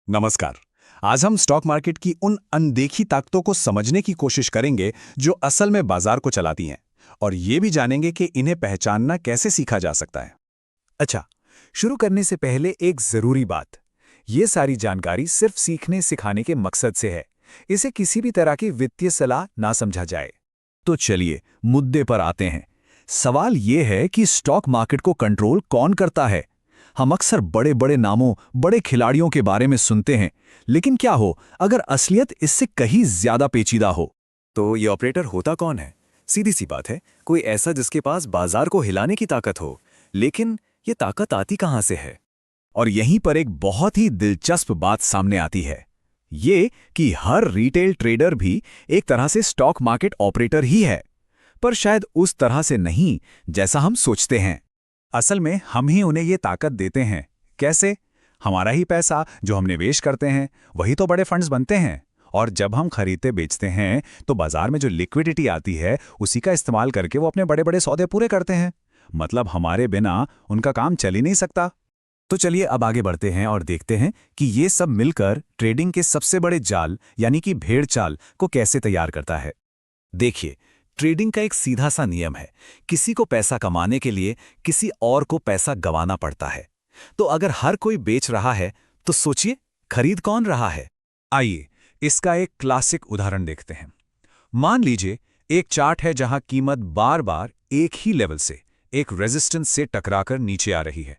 नमस्कार। आज हम स्टॉक मार्केट की उन अनदेखी ताकतों को समझने की कोशिश करेंगे जो असल में बाजार को चलाती हैं, और ये भी जानेंगे कि इन्हें पहचानना कैसे सीखा जा सकता है। अच्छा, शुरू करने से पहले एक जरूरी बात। ये सारी जानकारी सिर्फ सीखने सिखाने के मकसद से है। इसे किसी भी तरह की वित्तीय सलाह ना समझा जाए। तो चलिए मुद्दे पर आते हैं। सवाल ये है कि स्टॉक मार्केट को कंट्रोल कौन करता है। हम अक्सर बड़े बड़े नामों, बड़े खिलाड़ियों के बारे में सुनते हैं, लेकिन क्या हो अगर असलियत इससे कहीं ज्यादा पेचीदा हो। तो ये ऑपरेटर होता कौन है? सीधी सी बात है, कोई ऐसा जिसके पास बाजार को हिलाने की ताकत हो। लेकिन ये ताकत आती कहाँ से है? और यहीं पर एक बहुत ही दिलचस्प बात सामने आती है, ये कि हर रिटेल ट्रेडर भी एक तरह से स्टॉक मार्केट ऑपरेटर ही है, पर शायद उस तरह से नहीं जैसा हम सोचते हैं। असल में हम ही उन्हें ये ताकत देते हैं। कैसे? हमारा ही पैसा जो हम निवेश करते हैं वही तो बड़े फंड्स बनते हैं, और जब हम खरीदते बेचते हैं तो बाजार में जो लिक्विडिटी आती है उसी का इस्तेमाल करके वो अपने बड़े बड़े सौदे पूरे करते हैं। मतलब हमारे बिना उनका काम चल ही नहीं सकता। तो चलिए अब आगे बढ़ते हैं और देखते हैं कि ये सब मिलकर ट्रेडिंग के सबसे बड़े जाल यानी कि भेड़ चाल को कैसे तैयार करता है। देखिए, ट्रेडिंग का एक सीधा सा नियम है, किसी को पैसा कमाने के लिए किसी और को पैसा गंवाना पड़ता है। तो अगर हर कोई बेच रहा है तो सोचिए खरीद कौन रहा है। आइए इसका एक क्लासिक उदाहरण देखते हैं। मान लीजिए एक चार्ट है जहां कीमत बार बार एक ही लेवल से, एक रेजिस्टेंस से टकराकर नीचे आ रही है।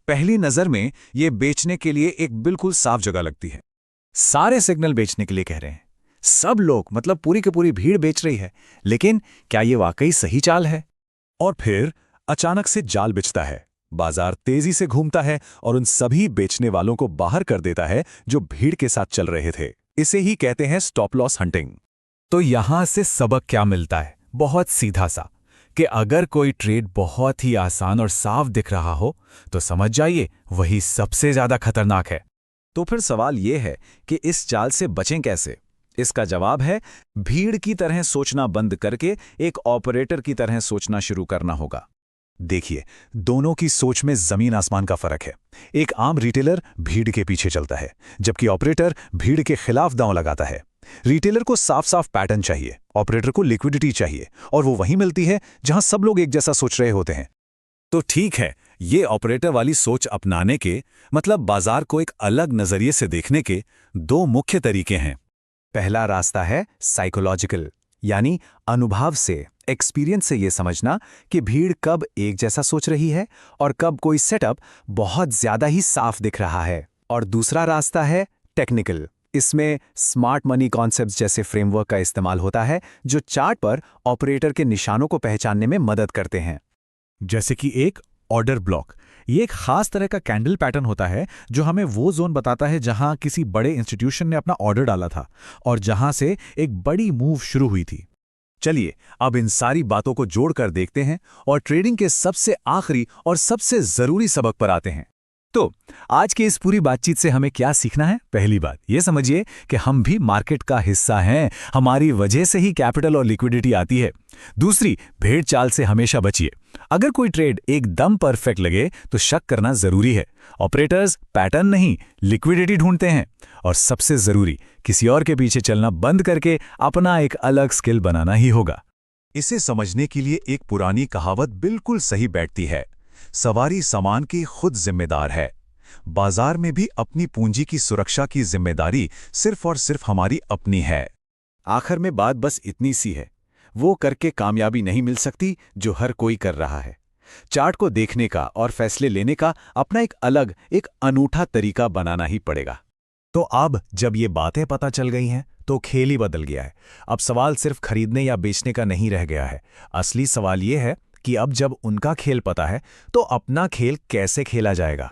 पहली नजर में यह बेचने के लिए एक बिल्कुल साफ जगह लगती है। सारे सिग्नल बेचने के लिए कह रहे हैं, सब लोग मतलब पूरी की पूरी भीड़ बेच रही है। लेकिन क्या ये वाकई सही चाल है? और फिर अचानक से जाल बिछता है, बाजार तेजी से घूमता है और उन सभी बेचने वालों को बाहर कर देता है जो भीड़ के साथ चल रहे थे। इसे ही कहते हैं स्टॉप लॉस हंटिंग। तो यहां से सबक क्या मिलता है? बहुत सीधा सा, कि अगर कोई ट्रेड बहुत ही आसान और साफ दिख रहा हो तो समझ जाइए वही सबसे ज्यादा खतरनाक है। तो फिर सवाल यह है कि इस चाल से बचें कैसे? इसका जवाब है, भीड़ की तरह सोचना बंद करके एक ऑपरेटर की तरह सोचना शुरू करना होगा। देखिए, दोनों की सोच में जमीन आसमान का फर्क है। एक आम रिटेलर भीड़ के पीछे चलता है, जबकि ऑपरेटर भीड़ के खिलाफ दांव लगाता है। रिटेलर को साफ साफ पैटर्न चाहिए, ऑपरेटर को लिक्विडिटी चाहिए, और वो वहीं मिलती है जहां सब लोग एक जैसा सोच रहे होते हैं। तो ठीक है, ये ऑपरेटर वाली सोच अपनाने के मतलब बाजार को एक अलग नजरिए से देखने के दो मुख्य तरीके हैं। पहला रास्ता है साइकोलॉजिकल, यानी अनुभव से, एक्सपीरियंस से ये समझना कि भीड़ कब एक जैसा सोच रही है और कब कोई सेटअप बहुत ज्यादा ही साफ दिख रहा है। और दूसरा रास्ता है टेक्निकल। इसमें स्मार्ट मनी कॉन्सेप्ट्स जैसे फ्रेमवर्क का इस्तेमाल होता है जो चार्ट पर ऑपरेटर के निशानों को पहचानने में मदद करते हैं। जैसे कि एक ऑर्डर ब्लॉक, ये एक खास तरह का कैंडल पैटर्न होता है जो हमें वो जोन बताता है जहां किसी बड़े इंस्टीट्यूशन ने अपना ऑर्डर डाला था और जहां से एक बड़ी मूव शुरू हुई थी। चलिए अब इन सारी बातों को जोड़कर देखते हैं और ट्रेडिंग के सबसे आखिरी और सबसे जरूरी सबक पर आते हैं। तो आज की इस पूरी बातचीत से हमें क्या सीखना है? पहली बात ये समझिए कि हम भी मार्केट का हिस्सा हैं, हमारी वजह से ही कैपिटल और लिक्विडिटी आती है। दूसरी, भेड़ चाल से हमेशा बचिए। अगर कोई ट्रेड एकदम परफेक्ट लगे तो शक करना जरूरी है। ऑपरेटर्स पैटर्न नहीं, लिक्विडिटी ढूंढते हैं। और सबसे जरूरी, किसी और के पीछे चलना बंद करके अपना एक अलग स्किल बनाना ही होगा। इसे समझने के लिए एक पुरानी कहावत बिल्कुल सही बैठती है, सवारी सामान की खुद जिम्मेदार है। बाजार में भी अपनी पूंजी की सुरक्षा की जिम्मेदारी सिर्फ और सिर्फ हमारी अपनी है। आखिर में बात बस इतनी सी है, वो करके कामयाबी नहीं मिल सकती जो हर कोई कर रहा है। चार्ट को देखने का और फैसले लेने का अपना एक अलग, एक अनूठा तरीका बनाना ही पड़ेगा। तो अब जब ये बातें पता चल गई हैं तो खेल ही बदल गया है। अब सवाल सिर्फ खरीदने या बेचने का नहीं रह गया है। असली सवाल ये है कि अब जब उनका खेल पता है तो अपना खेल कैसे खेला जाएगा।